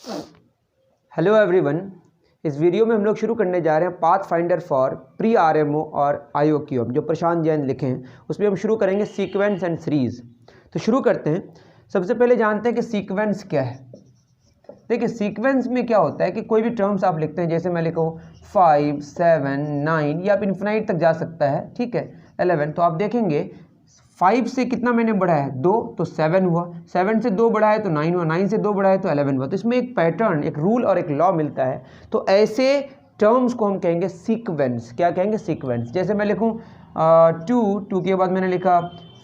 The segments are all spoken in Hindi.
हेलो एवरीवन, इस वीडियो में हम लोग शुरू करने जा रहे हैं path finder for pre RMO और IOQM जो प्रशांत जैन लिखे हैं। उसमें हम शुरू करेंगे सीक्वेंस एंड सीरीज़। तो शुरू करते हैं। सबसे पहले जानते हैं कि सीक्वेंस क्या है। देखिए, सीक्वेंस में क्या होता है कि कोई भी टर्म्स आप लिखते हैं, जैसे मैं लिखूँ 5, 7, 9, ये आप इन्फिनाइट तक जा सकता है, ठीक है, 11। तो आप देखेंगे 5 से कितना मैंने बढ़ाया है 2, तो 7 हुआ। 7 से 2 बढ़ाया तो 9 हुआ। 9 से 2 बढ़ाया तो 11 हुआ। तो इसमें एक पैटर्न, एक रूल और एक लॉ मिलता है। तो ऐसे टर्म्स को हम कहेंगे सीक्वेंस। क्या कहेंगे? सीक्वेंस। जैसे मैं लिखूँ 2 के बाद मैंने लिखा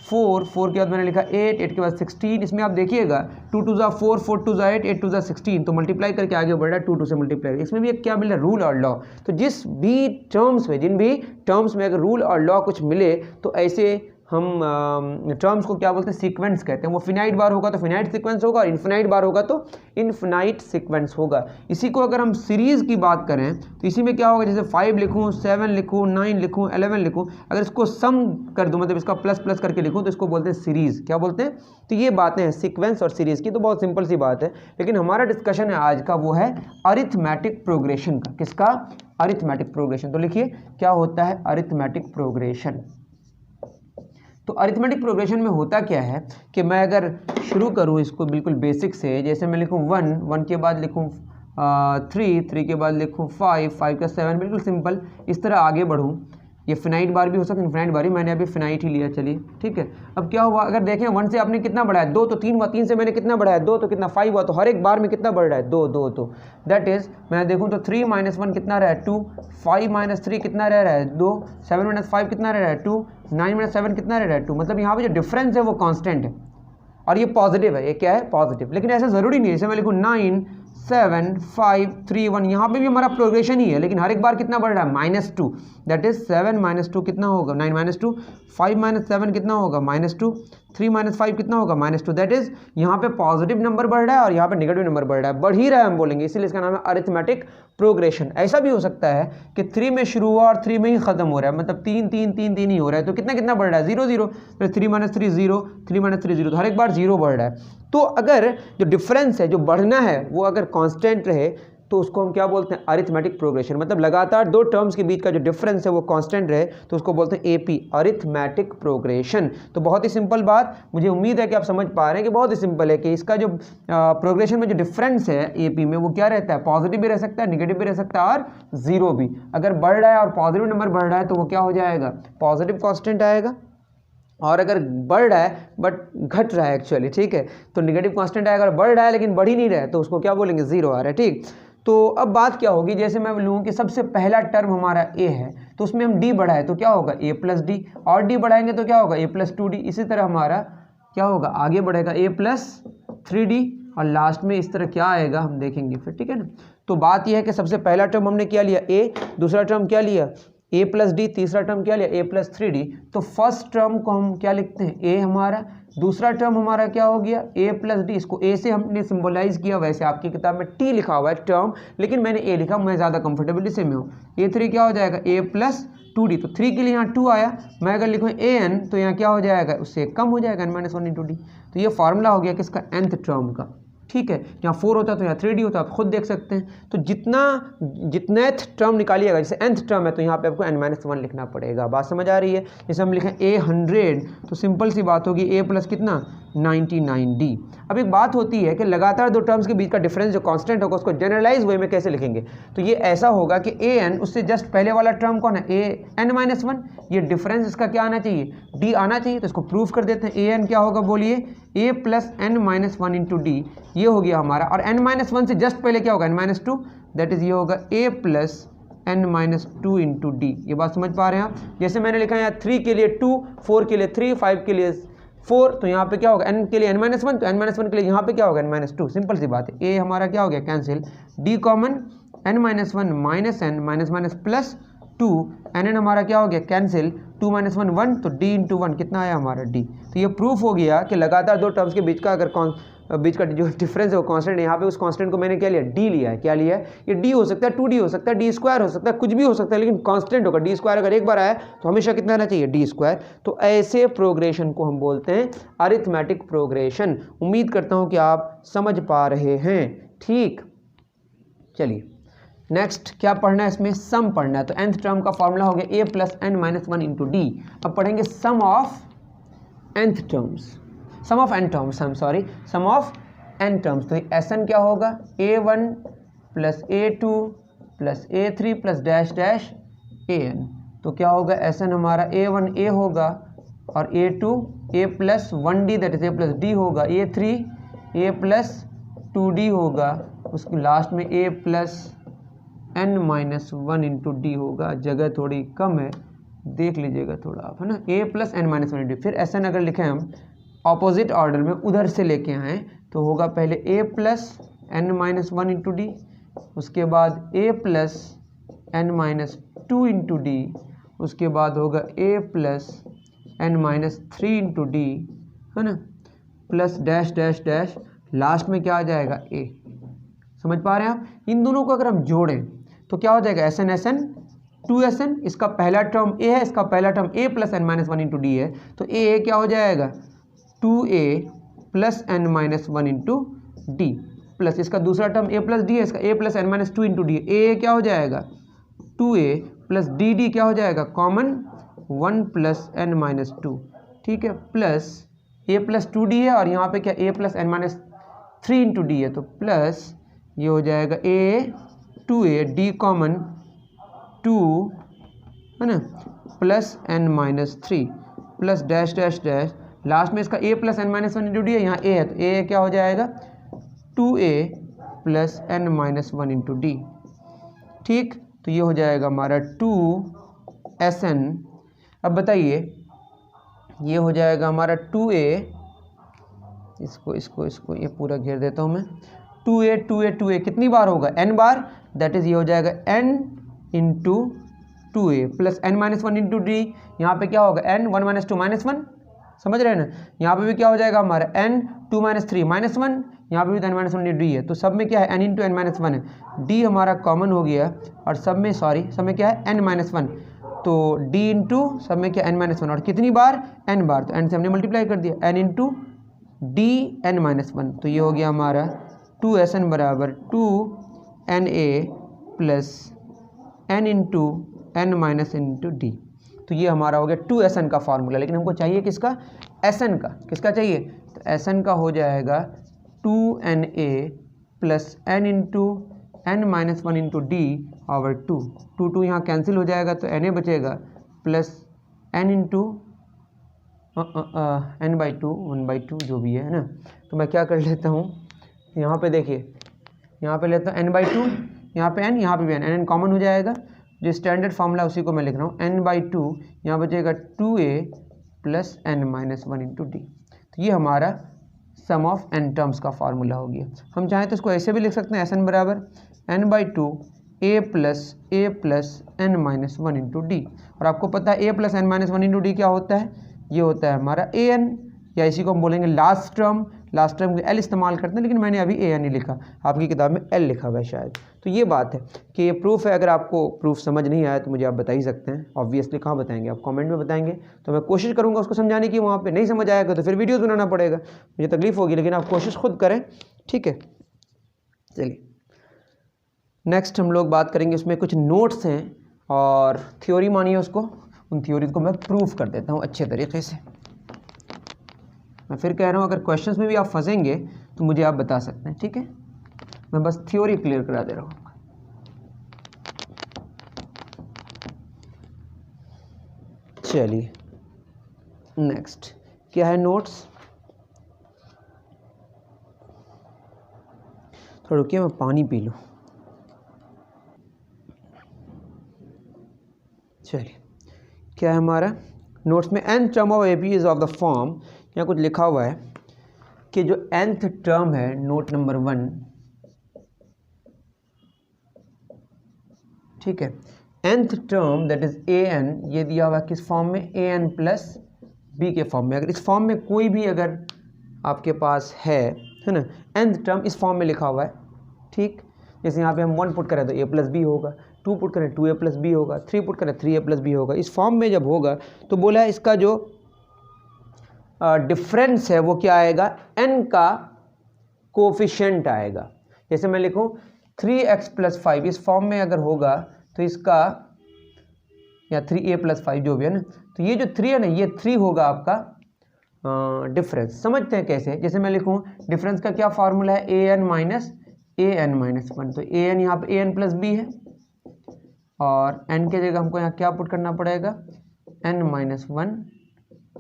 4 के बाद मैंने लिखा 8 के बाद 16। इसमें आप देखिएगा 2 2 4 4 2 8 8 2 16, तो मल्टीप्लाई करके आगे बढ़ रहा है, 2 से मल्टीप्लाई। इसमें भी एक क्या मिल रहा है? रूल और लॉ। तो जिन भी टर्म्स में अगर रूल और लॉ कुछ मिले तो ऐसे हम टर्म्स को क्या बोलते हैं? सीक्वेंस कहते हैं। वो फिनाइट बार होगा तो फिनाइट सीक्वेंस होगा, और इन्फिनाइट बार होगा तो इन्फिनाइट सीक्वेंस होगा। इसी को अगर हम सीरीज़ की बात करें तो इसी में क्या होगा? जैसे 5 लिखूँ, 7 लिखूँ, 9 लिखूँ, 11 लिखूँ, अगर इसको सम कर दूँ, मतलब इसका प्लस प्लस करके लिखूँ, तो इसको बोलते हैं सीरीज़। क्या बोलते हैं? तो ये बातें हैं सीक्वेंस और सीरीज़ की। तो बहुत सिंपल सी बात है, लेकिन हमारा डिस्कशन है आज का वो है अरिथमेटिक प्रोग्रेशन का। किसका? Arithmetic progression. तो लिखिए क्या होता है अरिथमेटिक प्रोग्रेशन। तो अरिथमेटिक प्रोग्रेशन में होता क्या है कि मैं अगर शुरू करूँ इसको बिल्कुल बेसिक से, जैसे मैं लिखूँ 1 के बाद लिखूँ 3 के बाद लिखूँ 5 का 7, बिल्कुल सिंपल। इस तरह आगे बढ़ूँ। ये फिनाइट बार भी हो सकता है, इन्फिनाइट बार भी, मैंने अभी फिनाइट ही लिया, चलिए ठीक है। अब क्या हुआ? अगर देखें 1 से आपने कितना बढ़ाया? 2, तो 3 हुआ। 3 से मैंने कितना बढ़ाया? 2, तो कितना? 5 हुआ। तो हर एक बार में कितना बढ़ रहा है? 2। तो दैट इज मैं देखूँ तो 3 - 1 कितना रहा है? 2। 5 - 3 कितना रह रहा है? 2। 7 - 5 कितना रह रहा है? 2। 9 - 7 कितना रह रहा है? 2। मतलब यहाँ पे जो डिफरेंस है वो कांस्टेंट है और ये पॉजिटिव है। ये क्या है? पॉजिटिव। लेकिन ऐसा ज़रूरी नहीं है। जैसे मैं लिखूँ 9 7 5 3 1, यहाँ पे भी हमारा प्रोग्रेशन ही है, लेकिन हर एक बार कितना बढ़ रहा है? -2। दैट इज 7 - 2 कितना होगा? 9 - 2। 5 - 7 कितना होगा? -2। 3 - 5 कितना होगा? -2। दैट इज यहाँ पे पॉजिटिव नंबर बढ़ रहा है और यहाँ पे नेगेटिव नंबर बढ़ रहा है, बढ़ ही रहा है हम बोलेंगे, इसीलिए इसका नाम है अरिथमेटिक प्रोग्रेशन। ऐसा भी हो सकता है कि 3 में शुरू हुआ और 3 में ही खत्म हो रहा है, मतलब 3 3 3 3 ही हो रहा है। तो कितना कितना बढ़ रहा है? 0 0। फिर 3 - 3 0, 3 - 3 0, तो हर एक बार 0 बढ़ रहा है। तो अगर जो डिफरेंस है, जो बढ़ना है, वो अगर कांस्टेंट रहे तो उसको हम क्या बोलते हैं? Arithmetic progression. मतलब लगातार दो टर्म्स के बीच का जो डिफरेंस है वो कांस्टेंट रहे तो उसको बोलते हैं AP, अरिथमेटिक प्रोग्रेशन। तो बहुत ही सिंपल बात, मुझे उम्मीद है कि आप समझ पा रहे हैं कि बहुत ही सिंपल है कि इसका जो प्रोग्रेशन में जो डिफरेंस है AP में, वो क्या रहता है? पॉजिटिव भी रह सकता है, निगेटिव भी रह सकता है और जीरो भी। अगर बढ़ रहा है और पॉजिटिव नंबर बढ़ रहा है तो वो क्या हो जाएगा? पॉजिटिव कांस्टेंट आएगा। और अगर बढ़ रहा है बट घट रहा है एक्चुअली, ठीक है, तो निगेटिव कांस्टेंट आएगा। अगर बढ़ रहा है लेकिन बढ़ ही नहीं रहा है तो उसको क्या बोलेंगे? जीरो आ रहा है, ठीक। तो अब बात क्या होगी? जैसे मैं लूँ कि सबसे पहला टर्म हमारा A है, तो उसमें हम D बढ़ाए तो क्या होगा? A + D, और D बढ़ाएंगे तो क्या होगा? A + 2D। इसी तरह हमारा क्या होगा? आगे बढ़ेगा A + 3D, और लास्ट में इस तरह क्या आएगा हम देखेंगे फिर, ठीक है ना। तो बात यह है कि सबसे पहला टर्म हमने क्या लिया? A, दूसरा टर्म क्या लिया? A + D, तीसरा टर्म क्या लिया? A + 3D। तो फर्स्ट टर्म को हम क्या लिखते हैं? A हमारा। दूसरा टर्म हमारा क्या हो गया? A + D। इसको A से हमने सिंबलाइज किया, वैसे आपकी किताब में T लिखा हुआ है टर्म, लेकिन मैंने A लिखा, मैं ज़्यादा कंफर्टेबल इसी में हूँ। A3 क्या हो जाएगा? A + 2D। तो 3 के लिए यहाँ 2 आया। मैं अगर लिखूँ AN तो यहाँ क्या हो जाएगा? उससे कम हो जाएगा, n - 1 × D। तो ये फार्मूला हो गया किसका? nth टर्म का, ठीक है। यहाँ 4 होता है तो यहाँ 3D होता है, आप खुद देख सकते हैं। तो जितनेथ टर्म निकालिएगा, जैसे nth टर्म है तो यहाँ पे आपको n - 1 लिखना पड़ेगा। बात समझ आ रही है? जैसे हम लिखें A 100, तो सिंपल सी बात होगी A + कितना? 99D। अब एक बात होती है कि लगातार दो टर्म्स के बीच का डिफरेंस जो कांस्टेंट होगा उसको जनरलाइज वे में कैसे लिखेंगे? तो ये ऐसा होगा कि AN, उससे जस्ट पहले वाला टर्म कौन है? AN - 1। ये डिफरेंस इसका क्या आना चाहिए? D आना चाहिए। तो इसको प्रूफ कर देते हैं। AN क्या होगा बोलिए? A + n - 1 × D। ये हो गया हमारा। और n - 1 से जस्ट पहले क्या होगा? n - 2। दैट इज ये होगा A + n - 2 × D। ये बात समझ पा रहे हैं आप? जैसे मैंने लिखा है यहाँ 3 के लिए 2, 4 के लिए 3, 5 के लिए 4, तो यहाँ पे क्या होगा? n के लिए n - 1, तो n - 1 के लिए यहाँ पे क्या होगा? n - 2। सिंपल सी बात है। A हमारा क्या हो गया? Cancel. D common, n - 1 -n +2, nn हमारा क्या हो गया? कैंसिल। 2 - 1 1, तो D × 1 कितना आया हमारा? D। तो ये प्रूफ हो गया कि लगातार दो टर्म्स के बीच का अगर बीच का जो डिफरेंस है वो कांस्टेंट है। यहाँ पे उस कांस्टेंट को मैंने क्या लिया? D लिया है। क्या लिया है? ये D हो सकता है, 2D हो सकता है, D² हो सकता है, कुछ भी हो सकता है, लेकिन कांस्टेंट होगा। D² अगर एक बार आया तो हमेशा कितना आना चाहिए? D²। तो ऐसे प्रोग्रेशन को हम बोलते हैं अरिथमेटिक प्रोग्रेशन। उम्मीद करता हूँ कि आप समझ पा रहे हैं, ठीक। चलिए नेक्स्ट क्या पढ़ना है, इसमें सम पढ़ना है। तो nth टर्म का फॉर्मूला हो गया a plus n minus 1 into डी। अब पढ़ेंगे sum of nth terms, sum of n terms, sum of n terms. तो Sn क्या होगा, a1 plus a2 plus a3 plus dash dash an। तो क्या होगा Sn हमारा a1 a होगा और a2 a plus 1d that is a plus d होगा, a3 a प्लस 2d होगा, उसके लास्ट में a plus n minus 1 into D होगा। जगह थोड़ी कम है, देख लीजिएगा थोड़ा आप, है ना। a plus n minus 1 into D. फिर Sn अगर लिखें हम ऑपोजिट ऑर्डर में, उधर से लेके आए तो होगा पहले a plus n minus 1 into D, उसके बाद a plus n minus 2 into D, उसके बाद होगा a plus n minus 3 into D, है ना, plus dash dash dash, last में क्या आ जाएगा a। समझ पा रहे हैं आप। इन दोनों को अगर हम जोड़ें तो क्या हो जाएगा Sn Sn 2Sn, इसका पहला टर्म a है, इसका पहला term a plus n minus 1 into D है, तो a क्या हो जाएगा 2a plus n minus 1 into D, plus इसका दूसरा टर्म a प्लस डी है, इसका a plus n minus 2 into D. a क्या हो जाएगा 2a प्लस डी क्या हो जाएगा कॉमन 1 प्लस n माइनस 2, ठीक है, प्लस a प्लस 2d है और यहाँ पे क्या a plus n minus 3 into D है, तो प्लस ये हो जाएगा a 2a d कॉमन 2, है ना, plus n minus 3 plus dash dash dash, last में इसका a plus n minus 1 into D है, यहाँ a है तो a क्या हो जाएगा 2a plus n minus 1 into D, ठीक। तो ये हो जाएगा हमारा 2Sn। अब बताइए ये हो जाएगा हमारा 2a, इसको ये पूरा घेर देता हूँ मैं, 2a कितनी बार होगा n बार, दैट इज ये हो जाएगा n into 2a plus n minus 1 into D. यहाँ पे क्या होगा n 1 माइनस 2 माइनस 1, समझ रहे हैं ना। यहाँ पे भी क्या हो जाएगा हमारा n 2 माइनस 3 माइनस 1, यहाँ पे भी n माइनस 1 इंटू डी है, तो सब में क्या है n इंटू n माइनस 1 है, d हमारा कॉमन हो गया और सब में सब में क्या है n माइनस 1, तो d इंटू सब में क्या n माइनस 1 और कितनी बार n बार, तो n से हमने मल्टीप्लाई कर दिया n into D n minus 1। तो ये हो गया हमारा 2Sn बराबर 2Na plus n into n minus into D. तो ये हमारा हो गया 2Sn का फार्मूला। लेकिन हमको चाहिए किसका, Sn का। किसका चाहिए, तो Sn का हो जाएगा 2Na plus n into n minus 1 into D over 2 यहाँ कैंसिल हो जाएगा तो Na बचेगा प्लस n इंटू n/2 1/2 जो भी है ना। तो मैं क्या कर लेता हूँ, यहाँ पे देखिए, यहाँ पे लेता हूँ n/2, यहाँ पे n, यहाँ पे भी n कॉमन हो जाएगा, जो स्टैंडर्ड फार्मूला उसी को मैं लिख रहा हूँ, n/2 यहाँ बचेगा 2a plus n minus 1 into D. तो ये हमारा सम ऑफ n टर्म्स का फार्मूला हो गया। हम चाहें तो इसको ऐसे भी लिख सकते हैं, Sn बराबर n/2 a plus n minus 1 into D. और आपको पता है a plus n minus 1 into D क्या होता है, ये होता है हमारा an, या इसी को हम बोलेंगे लास्ट टर्म के l इस्तेमाल करते हैं, लेकिन मैंने अभी an ही लिखा, आपकी किताब में l लिखा हुआ है शायद। तो ये बात है कि ये प्रूफ है। अगर आपको प्रूफ समझ नहीं आया तो मुझे आप बता ही सकते हैं, ऑब्वियसली कहाँ बताएंगे आप, कमेंट में बताएंगे, तो मैं कोशिश करूँगा उसको समझाने की। वहाँ पे नहीं समझ आएगा तो फिर वीडियोज़ बनाना पड़ेगा, मुझे तकलीफ होगी, लेकिन आप कोशिश खुद करें, ठीक है। चलिए नेक्स्ट हम लोग बात करेंगे, उसमें कुछ नोट्स हैं और थ्योरी मानिए उसको, उन थ्योरीज को मैं प्रूफ कर देता हूँ अच्छे तरीके से। मैं फिर कह रहा हूँ, अगर क्वेश्चंस में भी आप फंसेंगे तो मुझे आप बता सकते हैं, ठीक है। मैं बस थ्योरी क्लियर करा दे रहा हूँ। चलिए नेक्स्ट क्या है, नोट्स। थोड़ा रुकिए, मैं पानी पी लूँ। चलिए क्या है हमारा नोट्स में, n term of AP is of the form, यहाँ कुछ लिखा हुआ है कि जो nth टर्म है, नोट नंबर 1, ठीक है, nth term that is an, ये दिया हुआ है किस फॉर्म में, an प्लस b के फॉर्म में। अगर इस फॉर्म में कोई भी अगर आपके पास है ना, nth टर्म इस फॉर्म में लिखा हुआ है, ठीक। जैसे यहाँ पे हम 1 पुट करें तो a प्लस बी होगा, 2 पुट करें 2a प्लस बी होगा, 3 पुट करें 3a प्लस बी होगा। इस फॉर्म में जब होगा तो बोला है इसका जो डिफरेंस है वो क्या आएगा, n का कोफिशिएंट आएगा। जैसे मैं लिखूँ 3x+5 इस फॉर्म में अगर होगा तो इसका, या 3a+5 जो भी है ना, तो ये जो 3 है ना, ये 3 होगा आपका डिफरेंस। समझते हैं कैसे, जैसे मैं लिखूँ डिफरेंस का क्या फार्मूला है, an माइनस an-1, तो an यहाँ पे an+b है और n के जगह हमको यहाँ क्या पुट करना पड़ेगा, n-1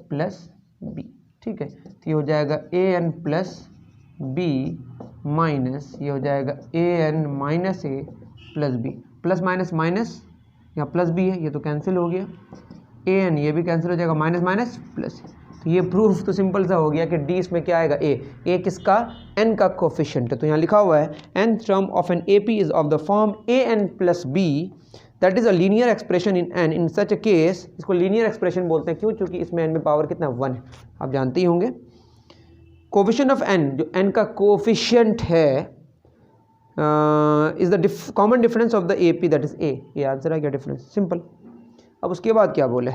प्लस b। ठीक है, तो ये हो जाएगा an+b माइनस ये हो जाएगा an-a plus b, plus minus minus, यहाँ प्लस b है, ये तो कैंसिल हो गया, an ये भी कैंसिल हो जाएगा, माइनस माइनस प्लस। तो ये प्रूफ तो सिंपल सा हो गया कि d इसमें क्या आएगा, a किसका, n का कोफिशिएंट है। तो यहाँ लिखा हुआ है nth term of an AP is of the form an+b that is a linear expression in n in such a case. इसको लीनियर एक्सप्रेशन बोलते हैं, क्यों, क्योंकि इसमें n में पावर कितना 1 है, आप जानते ही होंगे। कोफिशिएंट ऑफ n, जो n का कोफिशिएंट है, is the common difference of the AP that is a। ये आंसर है क्या, डिफरेंस, सिंपल। अब उसके बाद क्या बोले,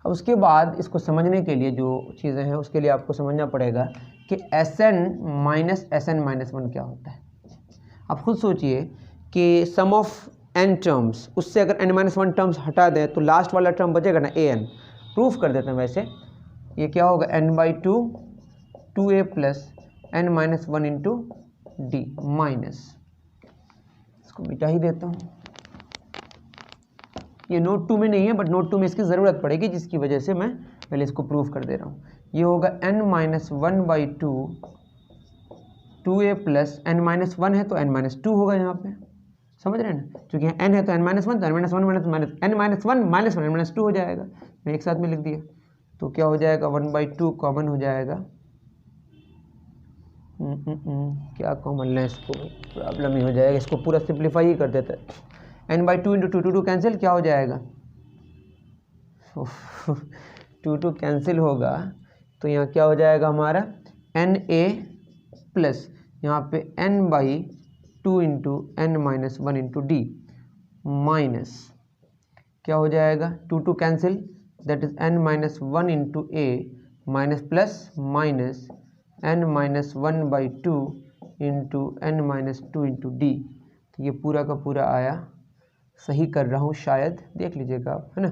अब उसके बाद इसको समझने के लिए जो चीज़ें हैं उसके लिए आपको समझना पड़ेगा कि Sn माइनस Sn-1 क्या होता है। आप खुद सोचिए कि सम ऑफ n टर्म्स, उससे अगर n-1 टर्म्स हटा दें तो लास्ट वाला टर्म बचेगा ना an। प्रूफ कर देते हैं वैसे, ये क्या होगा, n/2 2a plus n-1 into D minus, इसको मिटा ही देता हूँ, ये नोट 2 में नहीं है बट नोट 2 में इसकी ज़रूरत पड़ेगी, जिसकी वजह से मैं पहले इसको प्रूफ कर दे रहा हूँ। ये होगा n-1/2 2a प्लस n-1 है तो n-2 होगा यहाँ पे, समझ रहे हैं ना, क्योंकि यहाँ n है तो n-1 तो n-1 -1 -2 हो जाएगा, मैं एक साथ में लिख दिया। तो क्या हो जाएगा, 1/2 कॉमन हो जाएगा, क्या कॉमन लें, इसको प्रॉब्लम ही हो जाएगा, इसको पूरा सिंप्लीफाई ही कर देते हैं। n/2 इंटू 2 कैंसिल, क्या हो जाएगा 2 कैंसिल होगा, तो यहाँ क्या हो जाएगा हमारा na प्लस यहाँ पे n/2 into n-1 into D minus क्या हो जाएगा 2 cancel, that is n-1 into a minus plus minus n-1/2 into n-2 into D. तो ये पूरा का पूरा आया, सही कर रहा हूँ शायद, देख लीजिएगा आप, है ना।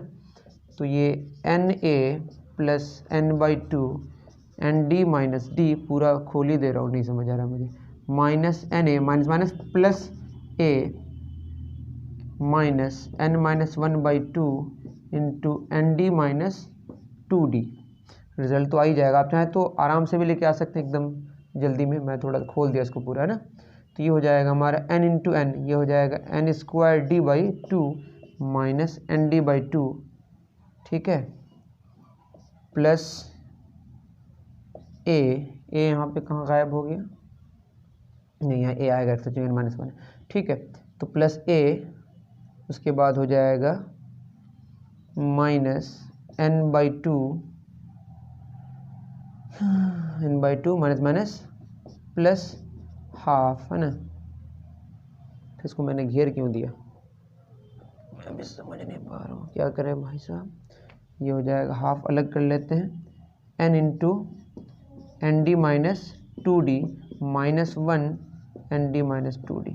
तो ये na plus n/2 nd minus D, पूरा खोल ही दे रहा हूँ, नहीं समझ आ रहा मुझे, minus na minus minus plus a minus n-1/2 into nd minus 2d। Result तो आ ही जाएगा, आप चाहें तो आराम से भी लेके आ सकते हैं एकदम जल्दी में, मैं थोड़ा खोल दिया इसको पूरा, है ना। तो ये हो जाएगा हमारा n इंटू n, ये हो जाएगा n²d/2 माइनस nd/2, ठीक है, प्लस a यहाँ पे कहाँ गायब हो गया, नहीं यहाँ a आएगा तो n-1, ठीक है। तो प्लस a, उसके बाद हो जाएगा minus n/2 minus minus plus half, है ना। तो इसको मैंने घेर क्यों दिया, मैं भी समझ नहीं पा रहा हूँ, क्या करें भाई साहब। ये हो जाएगा हाफ, अलग कर लेते हैं, n into nd minus 2d minus 1 nd minus 2d।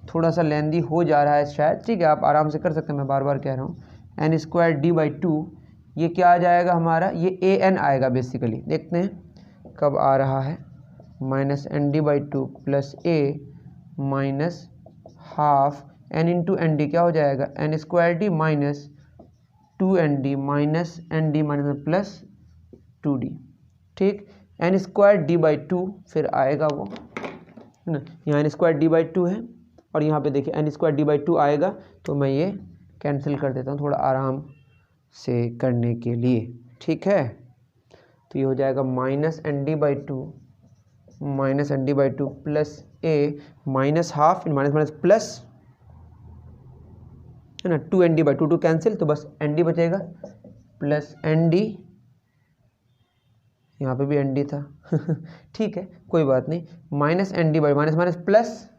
थोड़ा सा लेंदी हो जा रहा है शायद, ठीक है, आप आराम से कर सकते हैं, मैं बार बार कह रहा हूँ। n²d/2, ये क्या आ जाएगा हमारा, ये an आएगा बेसिकली, देखते हैं कब आ रहा है, minus nd/2 plus a minus half n into nd, क्या हो जाएगा n² minus 2nd minus nd minus plus 2d, ठीक। n²d/2 फिर आएगा वो, है ना, यहाँ n²d/2 है और यहाँ पे देखिए n²d/2 आएगा, तो मैं ये कैंसिल कर देता हूँ थोड़ा आराम से करने के लिए, ठीक है। तो ये हो जाएगा minus nd/2 plus a minus half minus minus plus, है ना, 2nd/2, 2 कैंसिल, तो बस nd बचेगा, प्लस nd, यहाँ पे भी nd था ठीक है, कोई बात नहीं, minus nd minus minus plus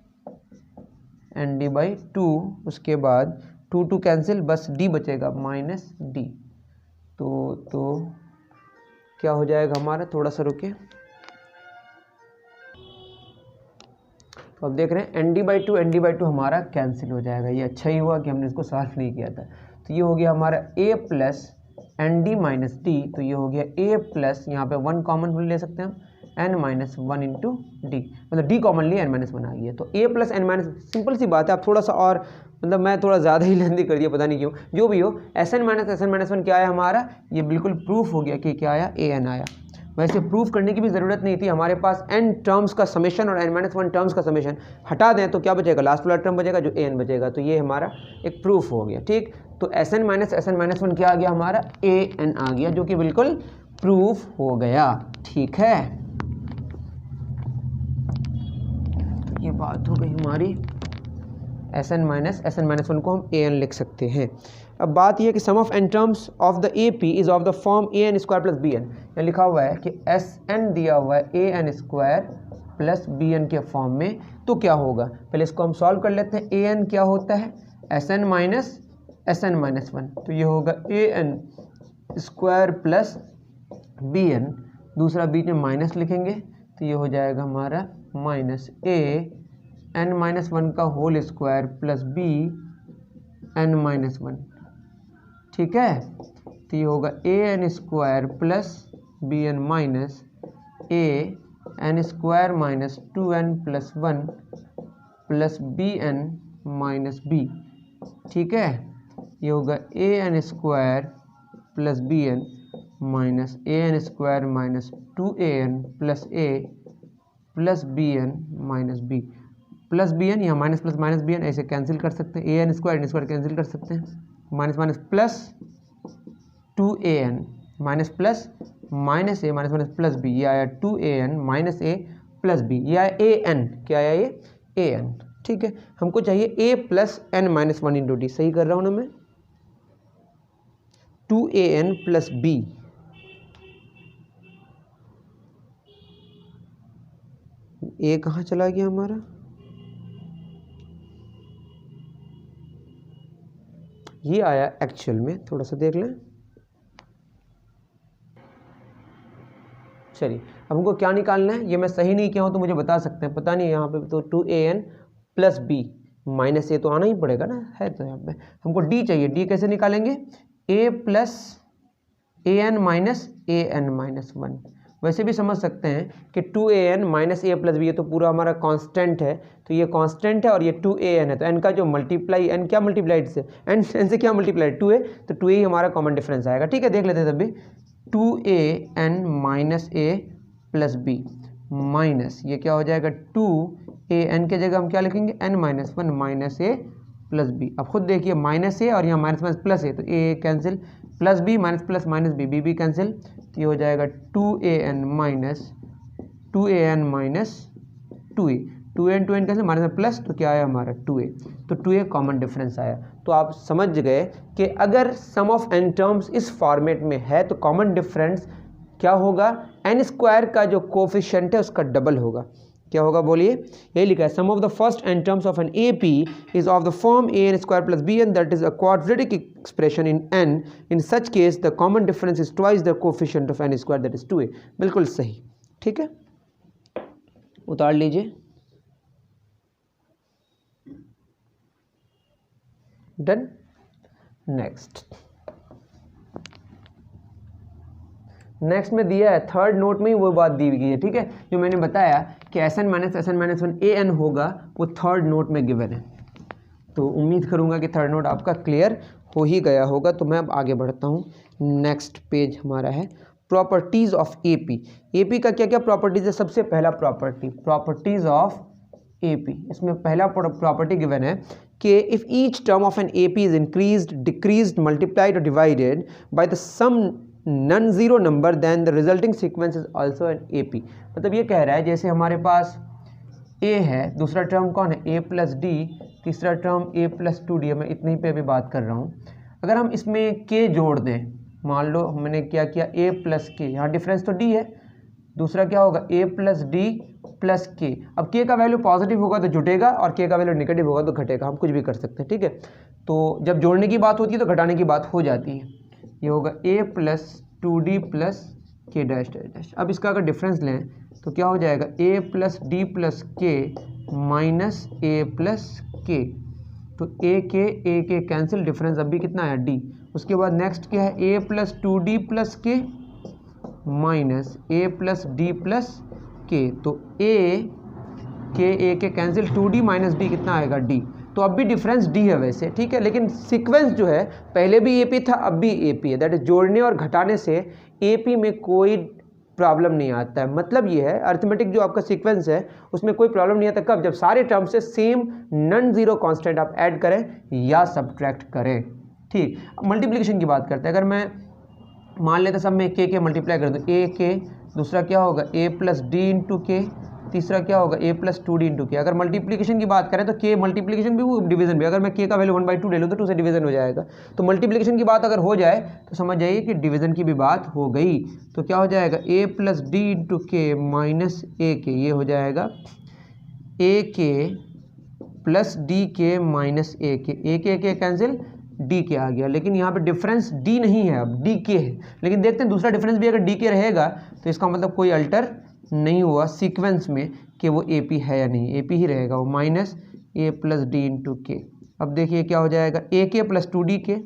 nd/2, उसके बाद 2 कैंसिल, बस d बचेगा माइनस d। तो क्या हो जाएगा हमारा, थोड़ा सा रुके, तो अब देख रहे हैं ND/2 हमारा कैंसिल हो जाएगा। ये अच्छा ही हुआ कि हमने इसको सॉल्व नहीं किया था। तो ये हो गया हमारा A प्लस ND-D, तो ये हो गया A प्लस, यहाँ पे 1 कॉमन ले सकते हैं हम, N-1 इंटू डी, मतलब D कॉमन लिए N-1 आ गया। तो A प्लस N-, सिंपल सी बात है। आप थोड़ा सा और, मतलब मैं थोड़ा ज़्यादा ही लेंदी कर दिया, पता नहीं क्यों, जो भी हो, Sn-1 क्या आया हमारा, ये बिल्कुल प्रूफ हो गया कि क्या आया, An आया। वैसे प्रूफ करने की भी ज़रूरत नहीं थी, हमारे पास n टर्म्स का समेशन और N-1 टर्म्स का समेशन हटा दें तो क्या बचेगा, लास्ट वाला टर्म बचेगा जो An बचेगा। तो ये हमारा एक प्रूफ हो गया, ठीक। तो Sn-1 क्या आ गया हमारा, An आ गया, जो कि बिल्कुल प्रूफ हो गया, ठीक है। तो ये बात हो गई हमारी Sn-1 को हम An लिख सकते हैं। अब बात यह है कि sum of n terms of the AP is of the form an² + bn। यहाँ लिखा हुआ है कि Sn दिया हुआ है an² + bn के फॉर्म में, तो क्या होगा, पहले इसको हम सॉल्व कर लेते हैं। an क्या होता है, Sn-1, तो ये होगा an² + bn, दूसरा बीच में माइनस लिखेंगे, तो ये हो जाएगा हमारा -an-1 का होल स्क्वायर प्लस bn-1, ठीक है। तो ये होगा an² + bn minus an² - 2n + 1 plus bn-b, ठीक है। ये होगा an² + bn minus an² - 2an + a plus bn-b, plus bn, यहाँ माइनस प्लस माइनस bn ऐसे कैंसिल कर सकते हैं, an² कैंसिल कर सकते हैं, minus minus plus 2an minus plus minus a minus minus plus b, ये आया 2an minus a plus b, ये आया an, क्या आया ये an, ठीक है। हमको चाहिए a plus n-1 into D, सही कर रहा हूँ ना मैं, 2an प्लस b, a कहाँ चला गया हमारा, ये आया एक्चुअल में, थोड़ा सा देख लें। चलिए अब हमको क्या निकालना है, ये मैं सही नहीं किया हूँ तो मुझे बता सकते हैं, पता नहीं यहाँ पे तो 2an + b माइनस a तो आना ही पड़ेगा ना, है तो यहाँ पे हमको d चाहिए। d कैसे निकालेंगे, a plus an minus an-1, वैसे भी समझ सकते हैं कि 2an minus a plus b, ये तो पूरा हमारा कांस्टेंट है, तो ये कांस्टेंट है और ये 2an है, तो n का जो मल्टीप्लाई, n क्या मल्टीप्लाइड से, n से क्या मल्टीप्लाइड, 2a, तो 2a ही हमारा कॉमन डिफरेंस आएगा, ठीक है। देख लेते हैं तब भी, 2an minus a plus b minus, ये क्या हो जाएगा, 2an के जगह हम क्या लिखेंगे, n-1 minus a plus b। अब खुद देखिए माइनस a और यहाँ माइनस माइनस प्लस a, तो a cancel, plus b minus plus minus b, b cancel, तो ये हो जाएगा 2an minus 2a, 2n cancel, minus plus, तो क्या आया हमारा 2a, तो 2a कॉमन डिफरेंस आया। तो आप समझ गए कि अगर सम ऑफ n टर्म्स इस फॉर्मेट में है तो कॉमन डिफरेंस क्या होगा, n² का जो कोफिशिएंट है उसका डबल होगा। क्या होगा बोलिए, यही लिखा है, sum of the first n terms of an AP is of the form an² + bn, that is a quadratic expression in n, in such case the common difference is twice the coefficient of n², that is 2a। बिल्कुल सही, ठीक है, उतार लीजिए, डन। नेक्स्ट में दिया है थर्ड नोट में ही वो बात दी गई है, ठीक है, जो मैंने बताया कि Sn-1 an होगा, वो थर्ड नोट में गिवन है। तो उम्मीद करूंगा कि थर्ड नोट आपका क्लियर हो ही गया होगा। तो मैं अब आगे बढ़ता हूँ, नेक्स्ट पेज हमारा है प्रॉपर्टीज ऑफ AP। AP का क्या क्या प्रॉपर्टीज है, सबसे पहला प्रॉपर्टीज ऑफ AP, इसमें पहला प्रॉपर्टी गिवन है कि if each term of an AP is increased, decreased, multiplied और divided by the sum non zero number, then the resulting sequence is also an AP। मतलब ये कह रहा है जैसे हमारे पास a है, दूसरा टर्म कौन है a प्लस d, तीसरा टर्म a प्लस 2d, मैं इतने ही पे अभी बात कर रहा हूँ। अगर हम इसमें k जोड़ दें, मान लो हमने क्या किया a प्लस k, यहाँ डिफरेंस तो d है, दूसरा क्या होगा a plus d plus k। अब k का वैल्यू पॉजिटिव होगा तो जुटेगा और k का वैल्यू नेगेटिव होगा तो घटेगा, हम कुछ भी कर सकते हैं, ठीक है। तो जब जोड़ने की बात होती है तो घटाने की बात हो जाती है। ये होगा a प्लस 2d प्लस के डैश डैश डैश। अब इसका अगर डिफरेंस लें तो क्या हो जाएगा, ए प्लस डी प्लस के माइनस ए प्लस के। तो ए के कैंसिल, डिफरेंस अभी कितना है डी। उसके बाद नेक्स्ट क्या है, a plus two d plus के minus a plus d plus k. तो a k cancel, two d minus d कितना आएगा डी। तो अब भी डिफरेंस डी है वैसे, ठीक है, लेकिन सीक्वेंस जो है पहले भी एपी था अब भी एपी है। दैट इज जोड़ने और घटाने से एपी में कोई प्रॉब्लम नहीं आता है। मतलब ये है अर्थमेटिक जो आपका सीक्वेंस है उसमें कोई प्रॉब्लम नहीं आता। कब, जब सारे टर्म से सेम नॉन जीरो कांस्टेंट आप ऐड करें या सब्ट्रैक्ट करें। ठीक, मल्टीप्लिकेशन की बात करते हैं। अगर मैं मान लेते सब में के मल्टीप्लाई कर दूँ, ए के, दूसरा क्या होगा ए प्लस डी इंटू के, तीसरा क्या होगा A plus two D into के। अगर मल्टीप्लिकेशन की बात करें तो के मल्टीप्लिकेशन भी वो डिवीजन भी। अगर मैं के का वैल्यू 1/2 ले लूँ तो 2 से डिवीजन हो जाएगा। तो मल्टीप्लिकेशन की बात अगर हो जाए तो समझ जाइए कि डिवीजन की भी बात हो गई। तो क्या हो जाएगा ए प्लस डी इंटू के माइनस ए के, ये हो जाएगा ए के प्लस डी के माइनस ए के कैंसिल, डी के आ गया। लेकिन यहाँ पे डिफरेंस डी नहीं है, अब डी के है। लेकिन देखते हैं दूसरा डिफरेंस भी अगर डी के रहेगा तो इसका मतलब कोई अल्टर नहीं हुआ सीक्वेंस में कि वो ए पी है या नहीं, ए पी ही रहेगा वो, minus a plus D into के। अब देखिए क्या हो जाएगा, ए के प्लस टू डी के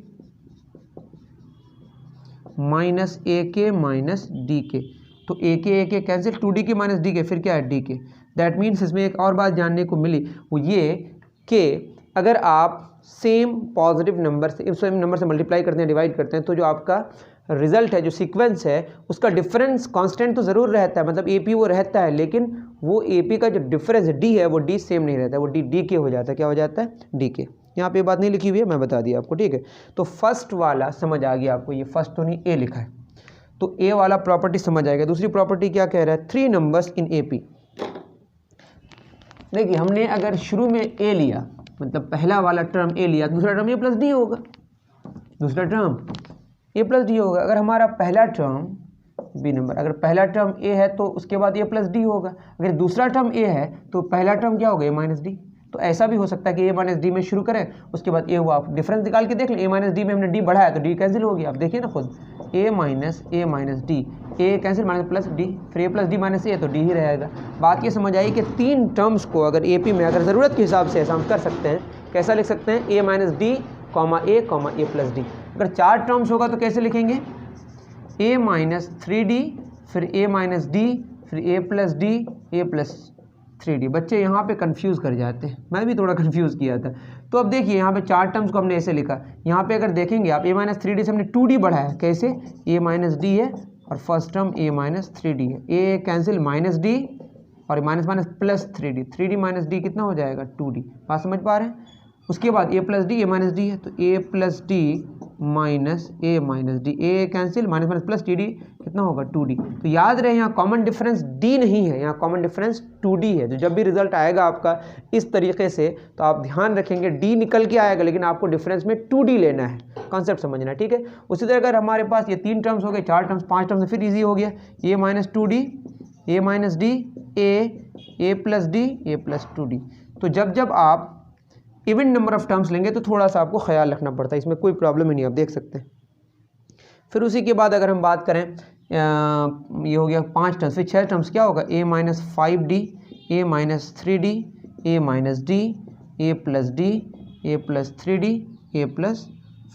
माइनस ए के माइनस डी के। तो a k cancel, two D के माइनस डी के, फिर क्या है डी के। दैट मीन्स इसमें एक और बात जानने को मिली, वो ये कि अगर आप सेम पॉजिटिव नंबर से सेम नंबर से मल्टीप्लाई करते हैं, डिवाइड करते हैं, तो जो आपका रिजल्ट है, जो सीक्वेंस है, उसका डिफरेंस कांस्टेंट तो ज़रूर रहता है, मतलब एपी वो रहता है, लेकिन वो एपी का जो डिफरेंस डी है वो डी सेम नहीं रहता है, वो डी के हो जाता है। क्या हो जाता है, डी के। यहाँ पे बात नहीं लिखी हुई है, मैं बता दिया आपको, ठीक है। तो फर्स्ट वाला समझ आ गया आपको, ये फर्स्ट तो नहीं ए लिखा है, तो ए वाला प्रॉपर्टी समझ आएगा। दूसरी प्रॉपर्टी क्या कह रहा है, 3 नंबर्स इन एपी। देखिए हमने अगर शुरू में ए लिया, मतलब पहला वाला टर्म ए लिया, दूसरा टर्म ए प्लस डी होगा, दूसरा टर्म ए प्लस डी होगा। अगर हमारा पहला टर्म बी नंबर, अगर पहला टर्म ए है तो उसके बाद ए प्लस डी होगा। अगर दूसरा टर्म ए है तो पहला टर्म क्या होगा, ए माइनस डी। तो ऐसा भी हो सकता है कि ए माइनस डी में शुरू करें, उसके बाद ए हुआ, आप डिफरेंस निकाल के देख लें, ए माइनस डी में हमने डी बढ़ाया तो डी कैंसिल हो गया। आप देखिए ना खुद, ए minus D, A cancel minus plus D, फिर ए प्लस डी माइनस ए, तो डी ही रहेगा। बात ये समझ आई कि 3 टर्म्स को अगर ए पी में अगर ज़रूरत के हिसाब से ऐसा हम कर सकते हैं। कैसा लिख सकते हैं, ए माइनस डी कॉमा ए प्लस डी। अगर 4 टर्म्स होगा तो कैसे लिखेंगे, ए माइनस 3d, फिर ए माइनस डी, फिर ए प्लस डी, ए प्लस 3d। बच्चे यहाँ पे कंफ्यूज कर जाते हैं, मैं भी थोड़ा कंफ्यूज किया था। तो अब देखिए यहाँ पे 4 टर्म्स को हमने ऐसे लिखा, यहाँ पे अगर देखेंगे आप ए माइनस 3d से हमने 2d बढ़ाया, कैसे, ए माइनस डी है और फर्स्ट टर्म ए माइनस 3d है, ए कैंसिल माइनस डी और minus minus plus 3d minus d कितना हो जाएगा 2d। बात समझ पा रहे हैं। उसके बाद A plus D, A minus D है तो A plus D minus D, A cancel minus minus plus D कितना होगा 2d। तो याद रहे यहाँ कॉमन डिफरेंस d नहीं है, यहाँ कॉमन डिफरेंस 2d है। तो जब भी रिजल्ट आएगा आपका इस तरीके से तो आप ध्यान रखेंगे d निकल के आएगा, लेकिन आपको डिफरेंस में 2d लेना है, कॉन्सेप्ट समझना है, ठीक है। उसी तरह अगर हमारे पास ये 3 टर्म्स हो गए, 4 टर्म्स, 5 टर्म्स, फिर ईजी हो गया, ए माइनस 2d, ए माइनस डी, ए प्लस डी, ए प्लस 2d। तो जब आप इवन नंबर ऑफ टर्म्स लेंगे तो थोड़ा सा आपको ख्याल रखना पड़ता है, इसमें कोई प्रॉब्लम ही नहीं, आप देख सकते हैं। फिर उसी के बाद अगर हम बात करें, ये हो गया 5 टर्म्स, फिर 6 टर्म्स क्या होगा, ए माइनस 5d, ए माइनस 3d, ए माइनस डी, ए प्लस डी, ए प्लस 3d, ए प्लस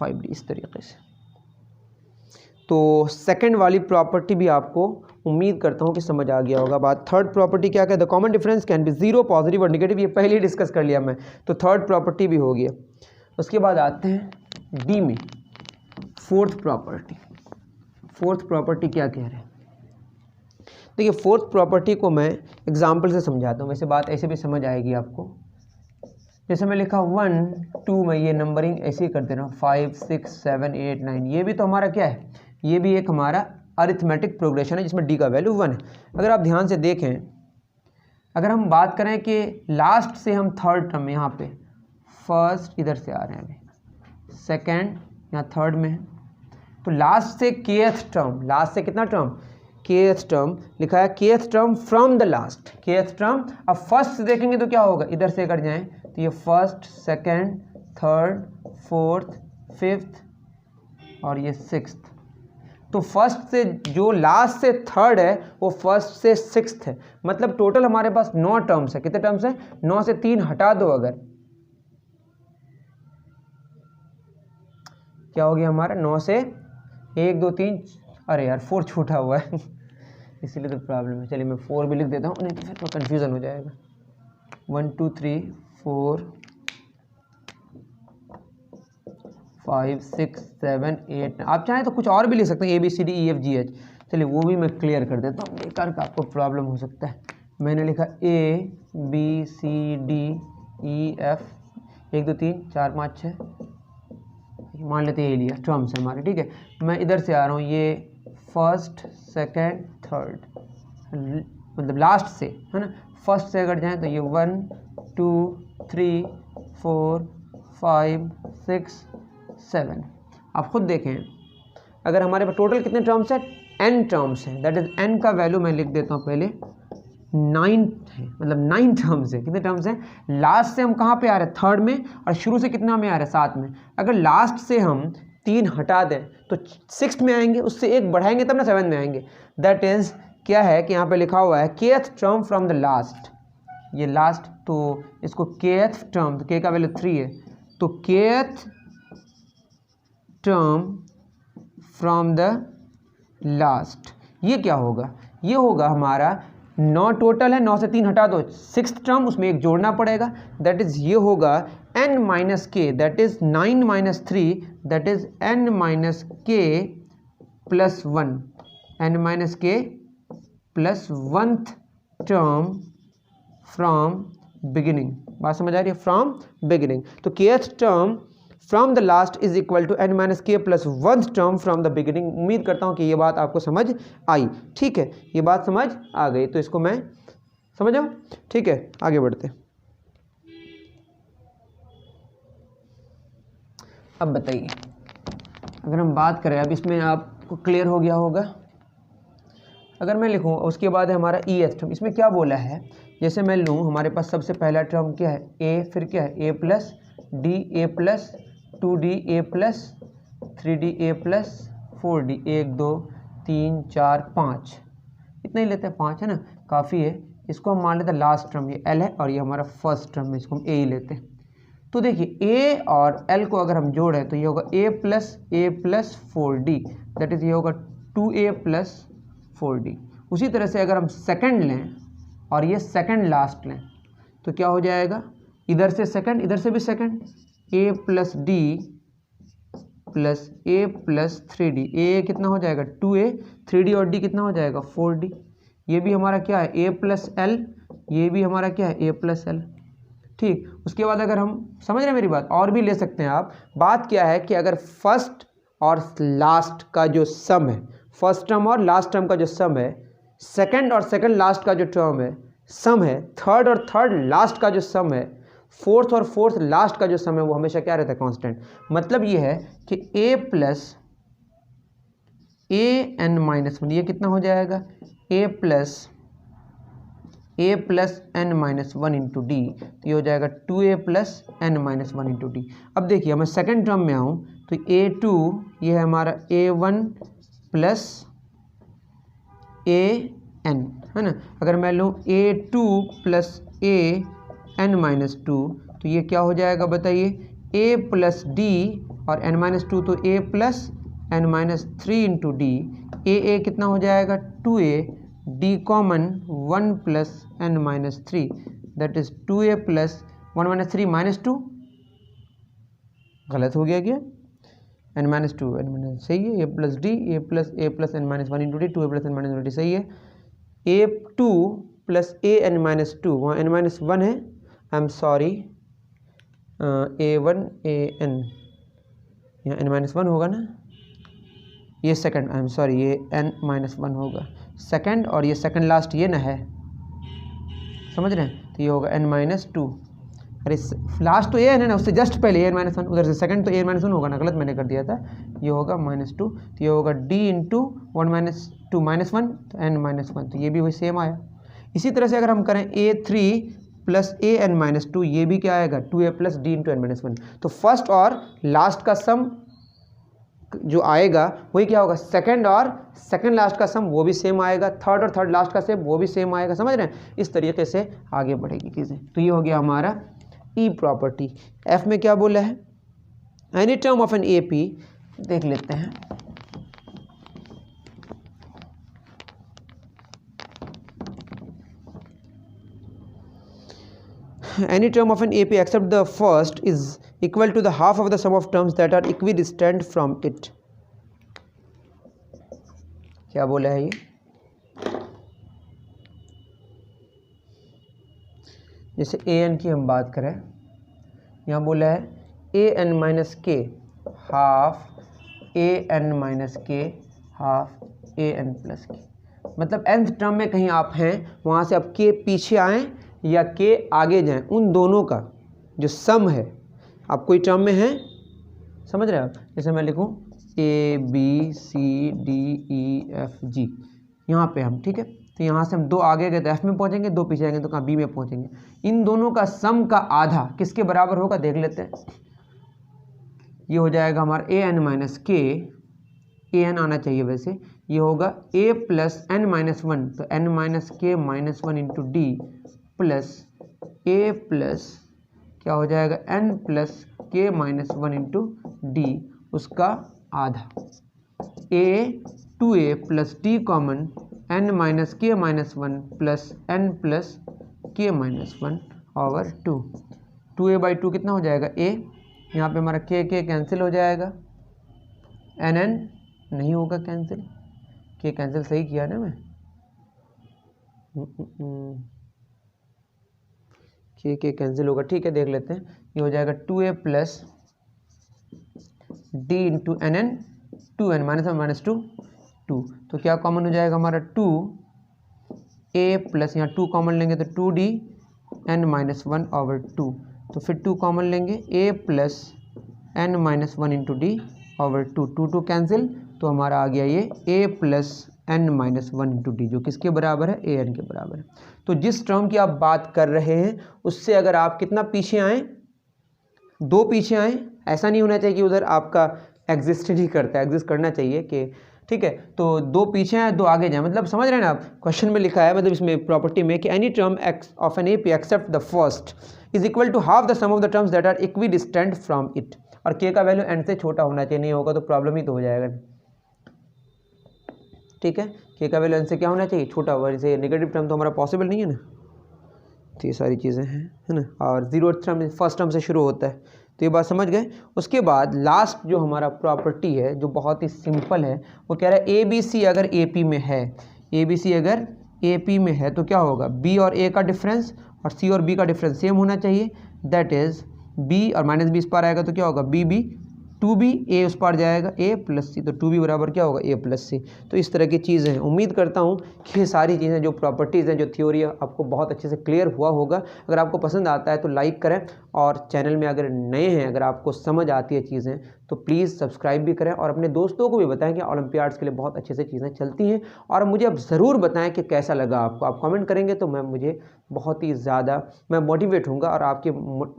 5d, इस तरीके से। तो सेकंड वाली प्रॉपर्टी भी आपको उम्मीद करता हूँ कि समझ आ गया होगा। बात थर्ड प्रॉपर्टी क्या कहते हैं, the common difference can be 0 positive और नेगेटिव, ये पहले ही डिस्कस कर लिया मैं, तो थर्ड प्रॉपर्टी भी हो गया। उसके बाद आते हैं डी में, फोर्थ प्रॉपर्टी। फोर्थ प्रॉपर्टी क्या कह रहे हैं, देखिए फोर्थ प्रॉपर्टी को मैं एग्जाम्पल से समझाता हूँ, वैसे बात ऐसे भी समझ आएगी आपको। जैसे मैं लिखा 1 2, मैं ये नंबरिंग ऐसे ही कर दे रहा हूँ, 5 6 7 8 9, ये भी तो हमारा क्या है, ये भी एक हमारा अरिथमेटिक प्रोग्रेशन है जिसमें डी का वैल्यू 1 है। अगर आप ध्यान से देखें, अगर हम बात करें कि लास्ट से हम थर्ड टर्म, यहाँ पे फर्स्ट इधर से आ रहे हैं, अभी सेकेंड यहाँ थर्ड में है, तो लास्ट से केथ टर्म, लास्ट से कितना टर्म, केथ टर्म लिखा है, kth term from the last, kth term. अब फर्स्ट से देखेंगे तो क्या होगा, इधर से अगर जाएं तो ये first, second, third, fourth, fifth और ये सिक्स्थ। तो फर्स्ट से जो लास्ट से थर्ड है वो फर्स्ट से सिक्स्थ है, मतलब टोटल हमारे पास 9 टर्म्स है। कितने टर्म्स है? 9 से 3 हटा दो अगर, क्या हो गया हमारा? 9 से 1 2 3, अरे यार 4 छूटा हुआ है इसीलिए तो प्रॉब्लम है। चलिए मैं 4 भी लिख देता हूँ, नहीं तो फिर तो कन्फ्यूज़न हो जाएगा। 1 2 3 4 5 6 7 8, आप चाहें तो कुछ और भी लिख सकते हैं, ABCDEFGH। चलिए वो भी मैं क्लियर कर देता हूँ, बेकार का आपको प्रॉब्लम हो सकता है। मैंने लिखा ABCDEF 1 2 3 4 5 6, मान लेते हैं ये लिया टर्म्स है हमारे, ठीक है। मैं इधर से आ रहा हूँ, ये फर्स्ट सेकंड थर्ड, मतलब लास्ट से है ना। फर्स्ट से अगर जाएँ तो ये 1 2 3 4 5 6 7, आप खुद देखें अगर हमारे पास टोटल कितने टर्म्स है? n टर्म्स है, दैट इज n का वैल्यू मैं लिख देता हूँ पहले 9 है, मतलब 9 टर्म्स है। कितने टर्म्स हैं? लास्ट से हम कहाँ पे आ रहे हैं? थर्ड में, और शुरू से कितना में आ रहे हैं? 7 में। अगर लास्ट से हम 3 हटा दें तो 6 में आएंगे, उससे 1 बढ़ाएंगे तब ना 7 में आएंगे। दैट इज क्या है कि यहाँ पे लिखा हुआ है kth term from the last, ये लास्ट, तो इसको kth टर्म, तो k का वैल्यू 3 है, तो kth term from the last, ये क्या होगा? ये होगा हमारा 9 टोटल है, 9 से 3 हटा दो, 6th टर्म, उसमें 1 जोड़ना पड़ेगा, दैट इज ये होगा n minus K, that is 9 minus 3, that is n minus K plus 1, n minus K plus 1th term from beginning. बात समझ आ रही है? फ्रॉम बिगिनिंग, तो kth term from the last is equal to n minus K plus 1th term from the beginning. उम्मीद करता हूँ कि ये बात आपको समझ आई, ठीक है, ये बात समझ आ गई, तो इसको मैं समझ आऊँ, ठीक है। आगे बढ़ते, अब बताइए अगर हम बात करें, अब इसमें आपको क्लियर हो गया होगा। अगर मैं लिखूँ उसके बाद है हमारा eth टर्म, इसमें क्या बोला है? जैसे मैं लूँ, हमारे पास सबसे पहला टर्म क्या है? a, फिर क्या है? a plus D, a plus 2d, a plus 3d, a plus 4d, 1 2 3 4 5, इतना ही लेते हैं, 5 है ना, काफ़ी है। इसको हम मान लेते हैं लास्ट टर्म, ये l है और ये हमारा फर्स्ट टर्म है, इसको हम a ही लेते हैं। तो देखिए a और l को अगर हम जोड़ें तो ये होगा a plus 4d, that is ये होगा 2a प्लस 4d। उसी तरह से अगर हम सेकंड लें और ये सेकंड लास्ट लें तो क्या हो जाएगा? इधर से सेकंड, इधर से भी second, a plus d plus a plus 3d, a कितना हो जाएगा? 2a, 3d और d कितना हो जाएगा? 4d। ये भी हमारा क्या है? a प्लस l, ये भी हमारा क्या है? a प्लस l, ठीक। उसके बाद अगर हम समझ रहे हैं मेरी बात, और भी ले सकते हैं आप। बात क्या है कि अगर फर्स्ट और लास्ट का जो सम है, फर्स्ट टर्म और लास्ट टर्म का जो सम है, सेकंड और सेकंड लास्ट का जो टर्म है सम है, थर्ड और थर्ड लास्ट का जो सम है, फोर्थ और फोर्थ लास्ट का जो सम है, वो हमेशा क्या रहता है? कांस्टेंट। मतलब ये है कि a प्लस an माइनस 1, ये कितना हो जाएगा? a plus n minus 1 into D, तो ये हो जाएगा 2a plus n minus 1 into डी। अब देखिए मैं सेकेंड टर्म में आऊँ तो a2, ये है हमारा a1 प्लस an, है ना। अगर मैं लूँ a2 प्लस an माइनस 2, तो ये क्या हो जाएगा बताइए? a प्लस डी और n माइनस 2, तो a plus n minus 3 into D, a कितना हो जाएगा? 2a, d common 1 plus n minus 3, that is 2a plus 1 minus 3 minus 2, गलत हो गया क्या? n माइनस 2, n माइनस सही है, a plus D, a plus n minus 1 into D, 2a plus n minus 1 D सही है। a2 प्लस an माइनस 2, वहाँ n माइनस 1 है, I am sorry, a1 an, यहाँ n माइनस 1 होगा ना, ये सेकंड, आई एम सॉरी, ये n माइनस 1 होगा सेकंड, और ये सेकंड लास्ट ये ना है, समझ रहे हैं? तो ये होगा n माइनस 2, अरे लास्ट तो a है ना, उससे जस्ट पहले a माइनस 1, उधर से सेकंड तो a माइनस 1 होगा ना, गलत मैंने कर दिया था, ये होगा माइनस 2, तो ये होगा d इंटू 1 माइनस 2 माइनस 1, तो n माइनस 1, तो ये भी वही सेम आया। इसी तरह से अगर हम करें a3 प्लस an माइनस 2, ये भी क्या आएगा? 2a plus D into n minus 1। तो फर्स्ट और लास्ट का सम जो आएगा वही क्या होगा, सेकंड और सेकंड लास्ट का सम वो भी सेम आएगा, थर्ड और थर्ड लास्ट का सम वो भी सेम आएगा। समझ रहे हैं, इस तरीके से आगे बढ़ेगी चीज़ें। तो ये हो गया हमारा ई प्रॉपर्टी। एफ में क्या बोला है, any term of an A P, देख लेते हैं। Any term of an AP except the first is equal to the half of the sum of terms that are equidistant from it। क्या बोला है ये, जैसे ए एन की हम बात करें, यहाँ बोला है ए एन माइनस के हाफ ए एन माइनस के हाफ ए एन प्लस के, मतलब nth टर्म में कहीं आप हैं, वहाँ से आप के पीछे आएँ या के आगे जाएं, उन दोनों का जो सम है, आप कोई टर्म में हैं, समझ रहे हैं आप। जैसे मैं लिखूं A B C D E F G, यहाँ पे हम, ठीक है, तो यहाँ से हम दो आगे गए तो एफ में पहुँचेंगे, दो पीछे आएंगे तो कहाँ बी में पहुँचेंगे। इन दोनों का सम का आधा किसके बराबर होगा, देख लेते हैं। ये हो जाएगा हमारा ए एन माइनस के, ए एन आना चाहिए वैसे, ये होगा A plus N minus one, तो N minus K minus one into D plus A plus क्या हो जाएगा एन प्लस के माइनस वन इंटू डी, उसका आधा, A two A plus D common N minus K minus one plus N plus के minus one over two, two A by two कितना हो जाएगा ए, यहाँ पे हमारा के कैंसिल हो जाएगा, एन एन नहीं होगा कैंसिल, के कैंसिल सही किया ना मैं, के कैंसिल होगा, ठीक है, देख लेते हैं। ये हो जाएगा two A plus D into N N, two N minus one minus two, two, तो क्या कॉमन हो जाएगा हमारा टू ए प्लस, यहाँ टू कॉमन लेंगे तो two D N minus one over two, तो फिर टू कॉमन लेंगे A plus N minus one into D over two, two two cancel, तो हमारा आ गया ये A plus N minus one into D, जो किसके बराबर है, ए एन के बराबर है। तो जिस टर्म की आप बात कर रहे हैं उससे अगर आप कितना पीछे आएँ, दो पीछे आएँ, ऐसा नहीं होना चाहिए कि उधर आपका एग्जिस्ट नहीं करता है, एग्जिस्ट करना चाहिए कि, ठीक है, तो दो पीछे आए दो आगे जाए, मतलब समझ रहे हैं ना आप, क्वेश्चन में लिखा है, मतलब इसमें प्रॉपर्टी में कि any term x of an A P except the first is equal to half the sum of the terms that are equidistant from it, और के का वैल्यू एन से छोटा होना चाहिए, नहीं होगा तो प्रॉब्लम ही तो हो जाएगा, ठीक है, के का वैल्यू एन से क्या होना चाहिए, छोटा होगा, जैसे नेगेटिव टर्म तो हमारा पॉसिबल नहीं है ना, तो ये सारी चीज़ें हैं, है ना, और जीरो टर्म फर्स्ट टर्म से शुरू होता है, तो ये बात समझ गए। उसके बाद लास्ट जो हमारा प्रॉपर्टी है जो बहुत ही सिंपल है, वो कह रहा है ए बी सी अगर ए पी में है, ए बी सी अगर ए पी में है तो क्या होगा, बी और ए का डिफरेंस और सी और बी का डिफरेंस सेम होना चाहिए, दैट इज़ बी और माइनस बी इस पार आएगा तो क्या होगा बी बी, टू बी ए उस पार जाएगा ए प्लस सी, तो टू बी बराबर क्या होगा ए प्लस सी। तो इस तरह की चीज़ें हैं। उम्मीद करता हूँ कि ये सारी चीज़ें जो प्रॉपर्टीज़ हैं, जो थ्योरी है, आपको बहुत अच्छे से क्लियर हुआ होगा। अगर आपको पसंद आता है तो लाइक करें, और चैनल में अगर नए हैं, अगर आपको समझ आती है चीज़ें तो प्लीज़ सब्सक्राइब भी करें, और अपने दोस्तों को भी बताएं कि ओलंपियाड्स के लिए बहुत अच्छे से चीज़ें चलती हैं। और मुझे अब ज़रूर बताएं कि कैसा लगा आपको, आप कमेंट करेंगे तो मुझे बहुत ही ज़्यादा मैं मोटिवेट होऊंगा, और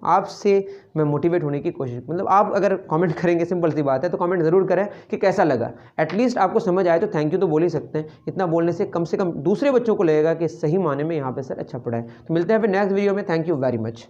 आपसे मैं मोटिवेट होने की कोशिश, मतलब आप अगर कमेंट करेंगे, सिंपल सी बात है, तो कमेंट ज़रूर करें कि कैसा लगा। एटलीस्ट आपको समझ आए तो थैंक यू तो बोल ही सकते हैं, इतना बोलने से कम दूसरे बच्चों को लगेगा कि सही माने में यहाँ पे सर अच्छा पढ़ा है। तो मिलते हैं फिर नेक्स्ट वीडियो में, थैंक यू वेरी मच।